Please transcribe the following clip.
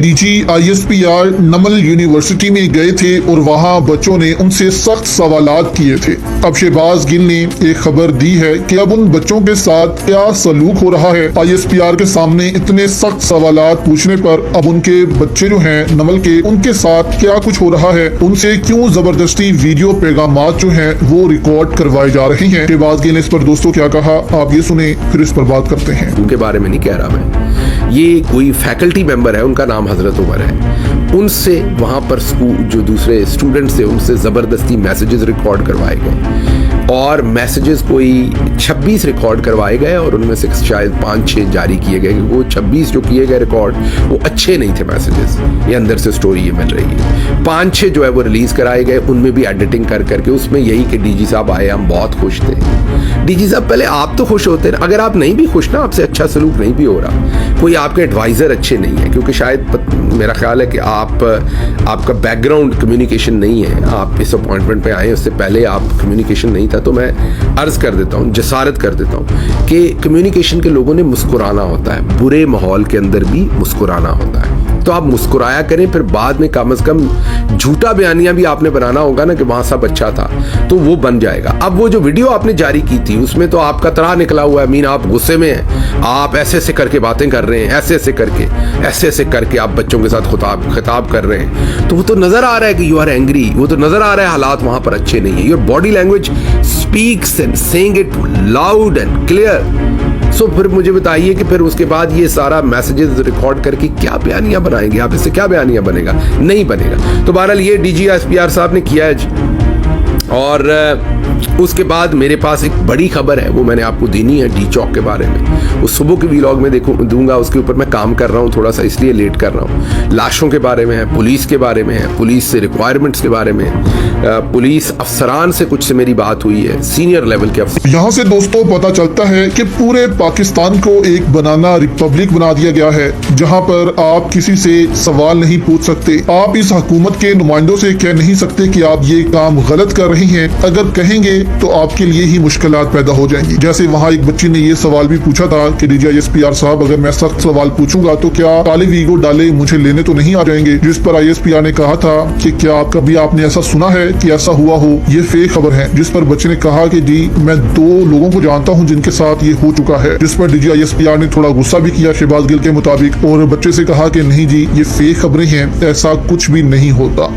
DG ISPR नमल university में गए थे और वहां बच्चों ने उनसे सख्त सवालात किए थे। अब शहबाज गिल ने एक खबर दी है कि अब उन बच्चों के साथ क्या सलूक हो रहा है। ISPR के सामने इतने सख्त सवालात पूछने पर अब उनके बच्चे जो हैं नमल के, उनके साथ क्या कुछ हो रहा है, उनसे क्यों जबरदस्ती वीडियो पैगामात जो हैं वो रिकॉर्ड करवाए जा रहे हैं। शहबाज गिल ने इस पर दोस्तों क्या कहा, आप ये सुने फिर इस पर बात करते हैं। उनके बारे में नहीं कह रहा मैं, ये कोई फैकल्टी मेंबर है, उनका नाम हजरत उमर है। उनसे वहाँ पर स्कूल जो दूसरे स्टूडेंट्स थे उनसे ज़बरदस्ती मैसेजेस रिकॉर्ड करवाए गए और मैसेजेस कोई 26 रिकॉर्ड करवाए गए और उनमें से शायद 5-6 जारी किए गए। वो 26 जो किए गए रिकॉर्ड वो अच्छे नहीं थे मैसेजेस, ये अंदर से स्टोरी ये मिल रही है। 5-6 जो है वो रिलीज़ कराए गए, उनमें भी एडिटिंग कर करके उसमें यही कि डीजी साहब आए, हम बहुत खुश थे। डीजी साहब पहले आप तो खुश होते हैं, अगर आप नहीं भी खुश ना, आपसे अच्छा सलूक नहीं भी हो रहा, कोई आपके एडवाइज़र अच्छे नहीं है, क्योंकि शायद मेरा ख्याल है कि आपका बैकग्राउंड कम्युनिकेशन नहीं है, आप इस अपॉइंटमेंट पे आए उससे पहले आप कम्युनिकेशन नहीं था। तो मैं अर्ज़ कर देता हूँ, जसारत कर देता हूँ कि कम्युनिकेशन के लोगों ने मुस्कुराना होता है, बुरे माहौल के अंदर भी मुस्कुराना होता है। तो आप मुस्कुराया करें, फिर बाद में कम से कम झूठा बयानिया भी आपने बनाना होगा ना कि वहाँ सब अच्छा था, तो वो बन जाएगा। अब वो जो वीडियो आपने जारी की थी उसमें तो आपका तरा निकला हुआ है, मीन आप गुस्से में हैं, आप ऐसे ऐसे करके बातें कर रहे हैं, ऐसे ऐसे करके आप बच्चों के साथ खिताब कर रहे हैं, तो वो तो नज़र आ रहा है कि यू आर एंग्री, वो तो नज़र आ रहा है हालात वहाँ पर अच्छे नहीं है। Your body language speaks and saying it loud and clear. So फिर मुझे बताइए कि फिर उसके बाद ये सारा मैसेजेस रिकॉर्ड करके क्या बयानियां बनाएंगे आप, इससे क्या बयानियां बनेगा, नहीं बनेगा। तो बहरहाल ये डीजी ISPR साहब ने किया है जी। और उसके बाद मेरे पास एक बड़ी खबर है, वो मैंने आपको देनी है डी चौक के बारे में। वो सुबह के व्लॉग में दूंगा, उसके ऊपर मैं काम कर रहा हूँ, थोड़ा सा इसलिए लेट कर रहा हूँ। लाशों के बारे में है, पुलिस के बारे में है, पुलिस से रिक्वायरमेंट्स के बारे में है, पुलिस अफसरान से कुछ से मेरी बात हुई है, सीनियर लेवल के अफसर। यहाँ से दोस्तों पता चलता है कि पूरे पाकिस्तान को एक बनाना रिपब्लिक बना दिया गया है, जहाँ पर आप किसी से सवाल नहीं पूछ सकते। आप इस हुकूमत के नुमाइंदों से कह नहीं सकते कि आप ये काम गलत कर रहे हैं, अगर कहेंगे तो आपके लिए ही मुश्किलात पैदा हो जाएंगी। जैसे वहाँ एक बच्ची ने ये सवाल भी पूछा था कि डीजी ISPR साहब, अगर मैं सख्त सवाल पूछूंगा तो क्या काले वीगो डाले मुझे लेने तो नहीं आ जाएंगे, जिस पर ISPR ने कहा था कि क्या कभी आपने ऐसा सुना है कि ऐसा हुआ हो, ये फेक खबर है। जिस पर बच्चे ने कहा कि जी मैं 2 लोगों को जानता हूँ जिनके साथ ये हो चुका है। जिस पर डीजी ISPR ने थोड़ा गुस्सा भी किया शहबाज गिल के मुताबिक, और बच्चे से कहा कि नहीं जी ये फेक खबरें हैं, ऐसा कुछ भी नहीं होता।